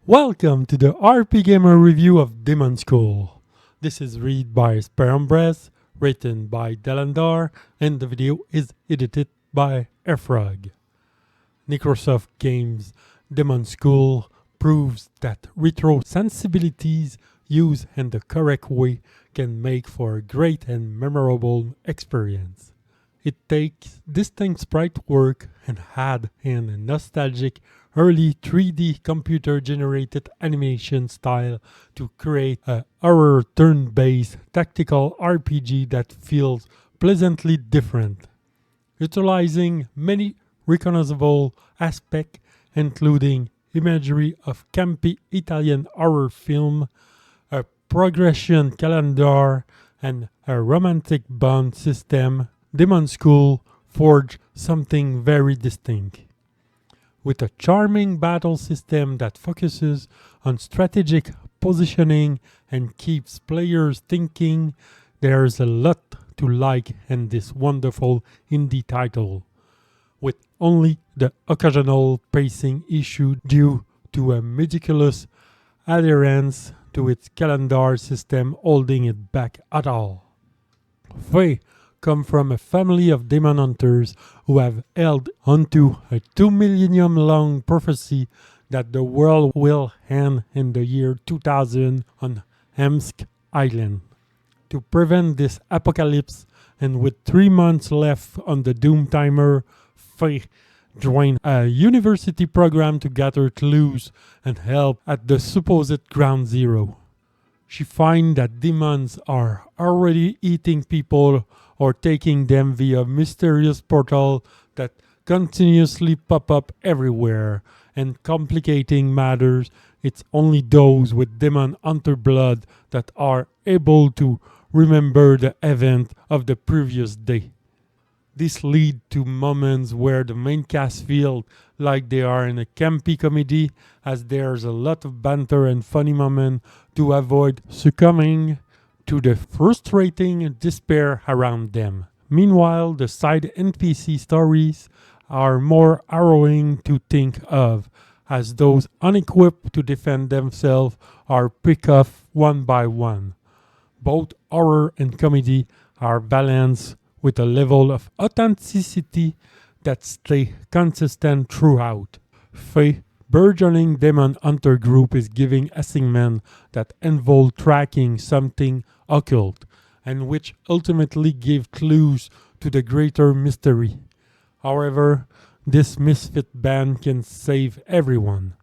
Welcome to the RPGamer review of Demonschool. This is read by Sperumbres, written by Delandar, and the video is edited by Efrog. Microsoft Games Demonschool proves that retro sensibilities used in the correct way can make for a great and memorable experience. It takes distinct sprite work and had in a nostalgic early 3D computer-generated animation style to create a horror turn-based tactical RPG that feels pleasantly different, utilizing many recognizable aspects including imagery of campy Italian horror film, a progression calendar, and a romantic bond system. Demonschool forged something very distinct. With a charming battle system that focuses on strategic positioning and keeps players thinking, there's a lot to like in this wonderful indie title, with only the occasional pacing issue due to a meticulous adherence to its calendar system holding it back at all. Faye come from a family of demon hunters who have held onto a 2 millennium long prophecy that the world will end in the year 2000 on Hemsk Island. To prevent this apocalypse, and with 3 months left on the doom timer, Faye joined a university program to gather clues and help at the supposed ground zero. She finds that demons are already eating people or taking them via mysterious portal that continuously pop up everywhere, and complicating matters, it's only those with demon hunter blood that are able to remember the event of the previous day. This leads to moments where the main cast feel like they are in a campy comedy, as there's a lot of banter and funny moments to avoid succumbing to the frustrating despair around them. Meanwhile, the side NPC stories are more harrowing to think of, as those unequipped to defend themselves are picked off one by one. Both horror and comedy are balanced with a level of authenticity that stay consistent throughout. Faye burgeoning demon hunter group is giving assignments that involve tracking something occult, and which ultimately give clues to the greater mystery. However, this misfit band can save everyone.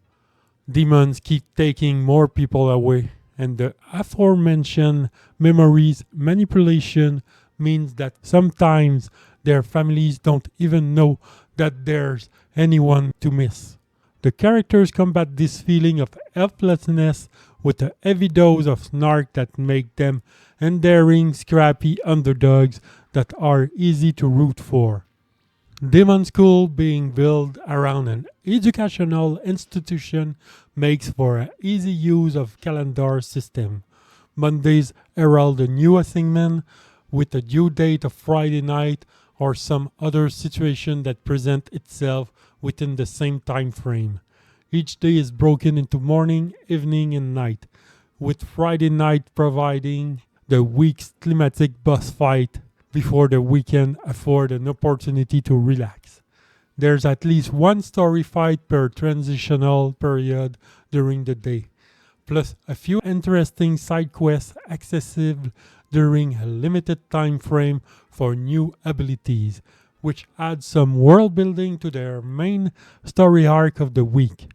Demons keep taking more people away, and the aforementioned memories manipulation means that sometimes their families don't even know that there's anyone to miss. The characters combat this feeling of helplessness with a heavy dose of snark that make them endearing, scrappy underdogs that are easy to root for. Demonschool being built around an educational institution makes for an easy use of calendar system. Mondays herald a new assignment with a due date of Friday night or some other situation that presents itself within the same time frame. Each day is broken into morning, evening, and night, with Friday night providing the week's thematic boss fight before the weekend afford an opportunity to relax. There's at least one story fight per transitional period during the day, plus a few interesting side quests accessible during a limited time frame for new abilities, which adds some world building to their main story arc of the week.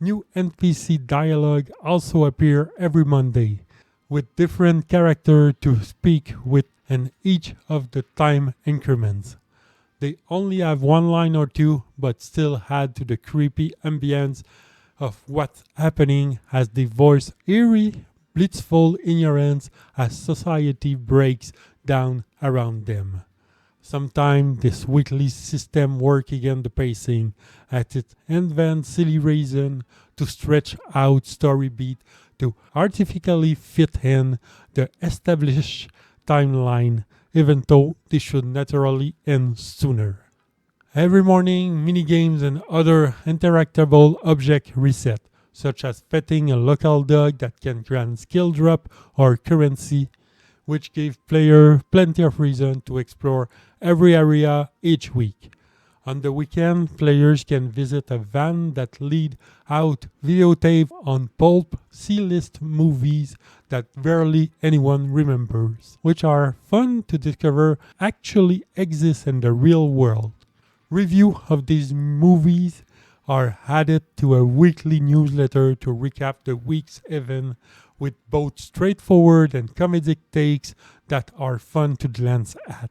New NPC dialogue also appear every Monday, with different characters to speak with in each of the time increments. They only have one line or two, but still add to the creepy ambience of what's happening as they voice eerie, blissful ignorance as society breaks down around them. Sometimes this weekly system works against the pacing, as it invents silly reason to stretch out story beat to artificially fit in the established timeline, even though they should naturally end sooner. Every morning, minigames and other interactable object reset, such as petting a local dog that can grant skill drop or currency, which gave players plenty of reason to explore every area each week. On the weekend, players can visit a van that lead out videotape on pulp C-list movies that barely anyone remembers, which are fun to discover actually exist in the real world. Review of these movies are added to a weekly newsletter to recap the week's event with both straightforward and comedic takes that are fun to glance at.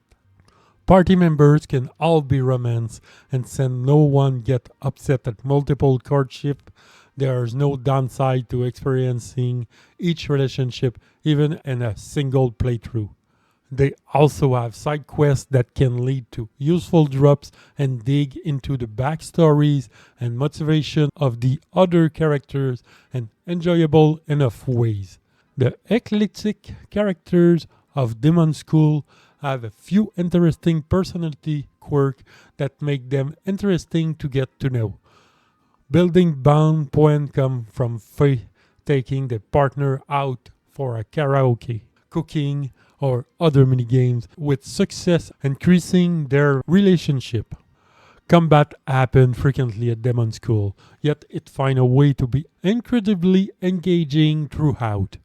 Party members can all be romance and since no one get upset at multiple courtship, there is no downside to experiencing each relationship even in a single playthrough. They also have side quests that can lead to useful drops and dig into the backstories and motivation of the other characters in enjoyable enough ways. The eclectic characters of Demonschool have a few interesting personality quirks that make them interesting to get to know. Building bond points come from taking the partner out for a karaoke, cooking, or other minigames with success increasing their relationship. Combat happens frequently at Demonschool, yet it finds a way to be incredibly engaging throughout.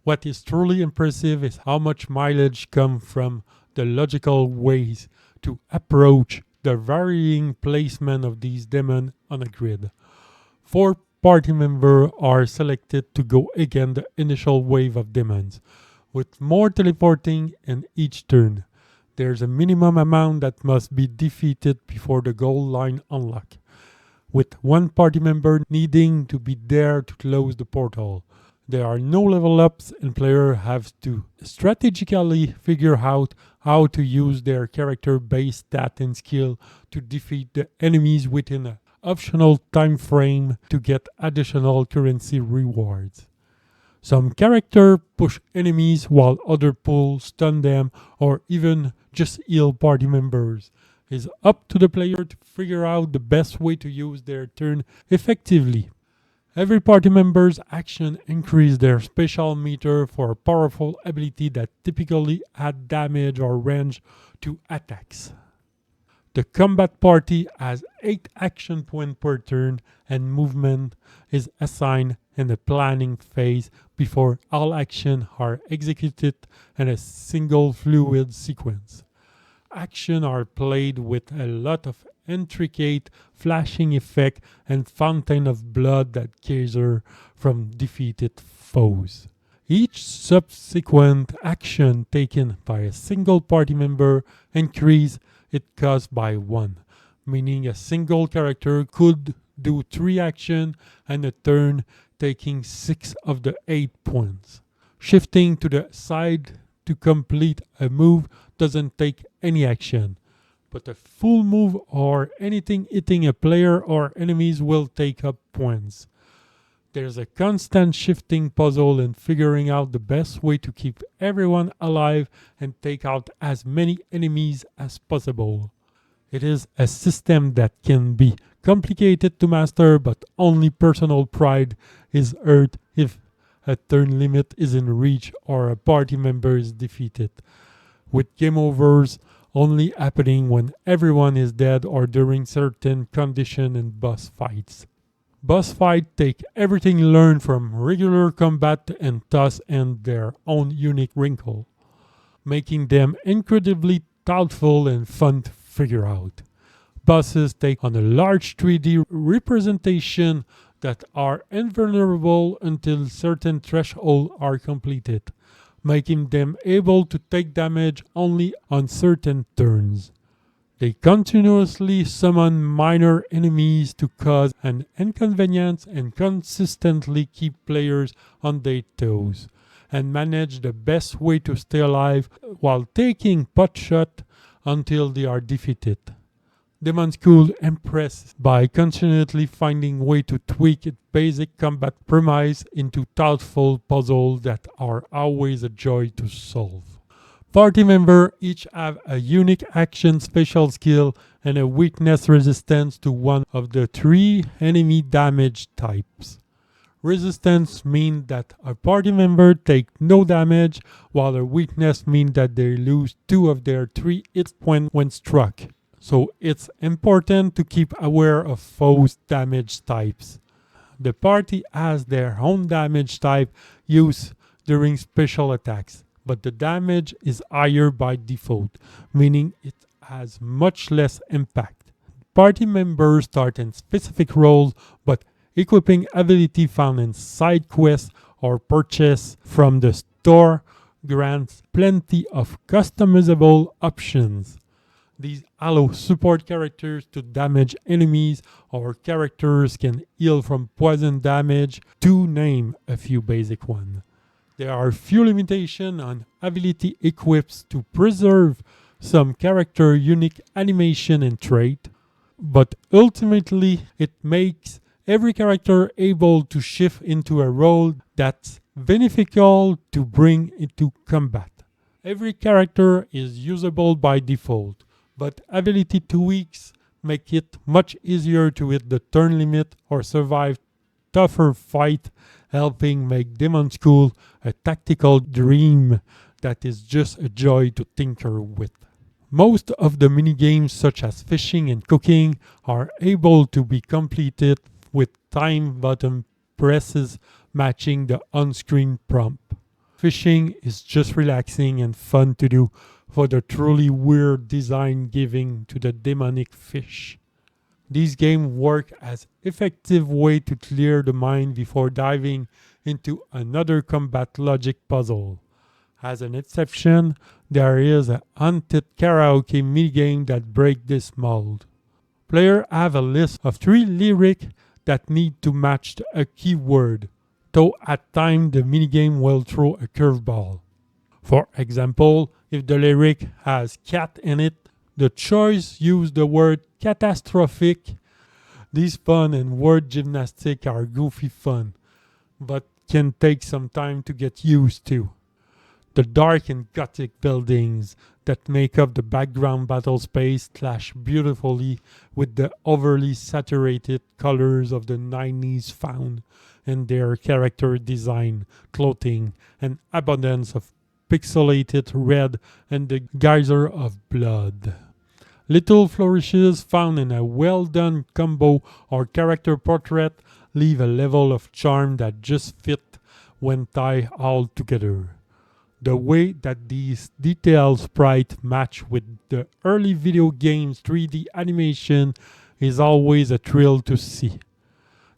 What is truly impressive is how much mileage comes from the logical ways to approach the varying placement of these demons on a grid. 4 party members are selected to go against the initial wave of demons, with more teleporting in each turn. There's a minimum amount that must be defeated before the goal line unlock, with 1 party member needing to be there to close the portal. There are no level ups and players have to strategically figure out how to use their character based stat and skill to defeat the enemies within an optional time frame to get additional currency rewards. Some characters push enemies while others pull, stun them, or even just heal party members. It's up to the player to figure out the best way to use their turn effectively. Every party member's action increases their special meter for a powerful ability that typically add damage or range to attacks. The combat party has 8 action points per turn and movement is assigned in the planning phase before all actions are executed in a single fluid sequence. Actions are played with a lot of intricate flashing effect and fountain of blood that gather from defeated foes. Each subsequent action taken by a single party member increase its cost by 1, meaning a single character could do 3 actions and a turn taking 6 of the 8 points. Shifting to the side to complete a move doesn't take any action, but a full move or anything hitting a player or enemies will take up points. There's a constant shifting puzzle in figuring out the best way to keep everyone alive and take out as many enemies as possible. It is a system that can be complicated to master, but only personal pride is hurt if a turn limit is in reach or a party member is defeated, with game overs only happening when everyone is dead or during certain conditions in boss fights. Boss fights take everything learned from regular combat and toss in their own unique wrinkle, making them incredibly thoughtful and fun to figure out. Bosses take on a large 3D representation that are invulnerable until certain thresholds are completed, making them able to take damage only on certain turns. They continuously summon minor enemies to cause an inconvenience and consistently keep players on their toes, and manage the best way to stay alive while taking pot shot until they are defeated. Demonschool impressed by continually finding way to tweak its basic combat premise into thoughtful puzzles that are always a joy to solve. Party members each have a unique action special skill and a weakness resistance to one of the 3 enemy damage types. Resistance means that a party member takes no damage, while a weakness means that they lose 2 of their 3 hit points when struck. So it's important to keep aware of foes' damage types. The party has their own damage type used during special attacks, but the damage is higher by default, meaning it has much less impact. Party members start in specific roles, but equipping ability found in side quests or purchase from the store grants plenty of customizable options. These allow support characters to damage enemies, or characters can heal from poison damage, to name a few basic ones. There are few limitations on ability equips to preserve some character unique animation and trait, but ultimately it makes every character able to shift into a role that's beneficial to bring into combat. Every character is usable by default, but ability tweaks make it much easier to hit the turn limit or survive tougher fight, helping make Demonschool a tactical dream that is just a joy to tinker with. Most of the minigames such as fishing and cooking are able to be completed with time button presses matching the on-screen prompt. Fishing is just relaxing and fun to do for the truly weird design giving to the demonic fish. These games work as effective way to clear the mind before diving into another combat logic puzzle. As an exception, there is a haunted karaoke minigame that breaks this mold. Players have a list of 3 lyrics that need to match a keyword, though at times the minigame will throw a curveball. For example, if the lyric has cat in it, the choice use the word catastrophic. These fun and word gymnastics are goofy fun, but can take some time to get used to. The dark and gothic buildings that make up the background battle space clash beautifully with the overly saturated colors of the 90s found in their character design, clothing, and abundance of pixelated red and the geyser of blood. Little flourishes found in a well-done combo or character portrait leave a level of charm that just fit when tied all together. The way that these detailed sprites match with the early video game's 3D animation is always a thrill to see.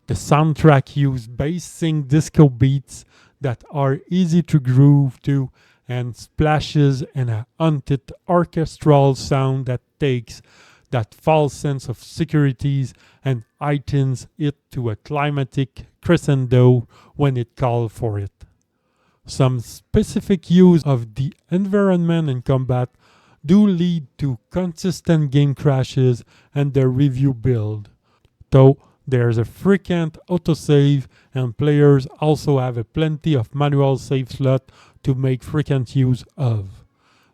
The soundtrack used bass sync disco beats that are easy to groove to and splashes in a haunted orchestral sound that takes that false sense of security and heightens it to a climatic crescendo when it calls for it. Some specific use of the environment in combat do lead to consistent game crashes and the review build, though there's a frequent autosave and players also have a plenty of manual save slot to make frequent use of.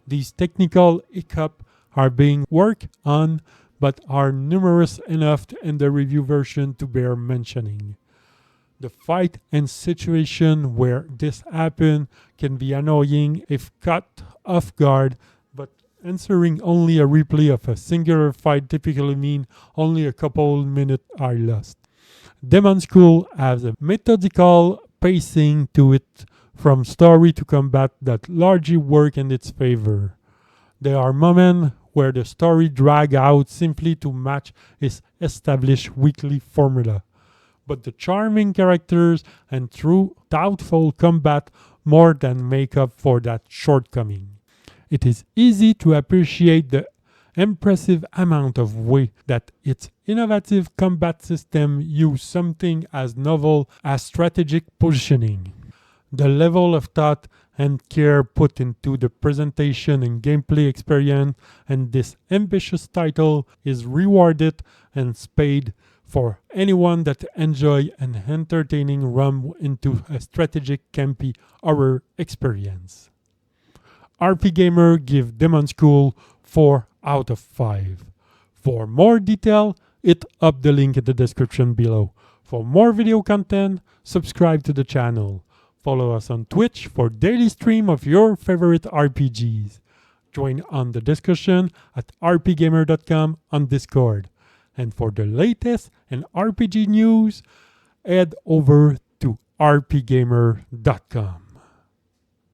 These technical hiccups are being worked on but are numerous enough in the review version to bear mentioning. The fight and situation where this happens can be annoying if caught off guard, but answering only a replay of a singular fight typically means only a couple minutes are lost. Demonschool has a methodical pacing to it from story to combat that largely work in its favor. There are moments where the story drags out simply to match its established weekly formula, but the charming characters and true doubtful combat more than make up for that shortcoming. It is easy to appreciate the impressive amount of way that its innovative combat system use something as novel as strategic positioning. The level of thought and care put into the presentation and gameplay experience and this ambitious title is rewarded and paid for anyone that enjoy an entertaining run into a strategic campy horror experience. RPGamer give Demonschool 4 out of 5. For more detail, hit up the link in the description below. For more video content, subscribe to the channel. Follow us on Twitch for daily stream of your favorite RPGs. Join on the discussion at rpgamer.com on Discord. And for the latest in RPG news, head over to rpgamer.com.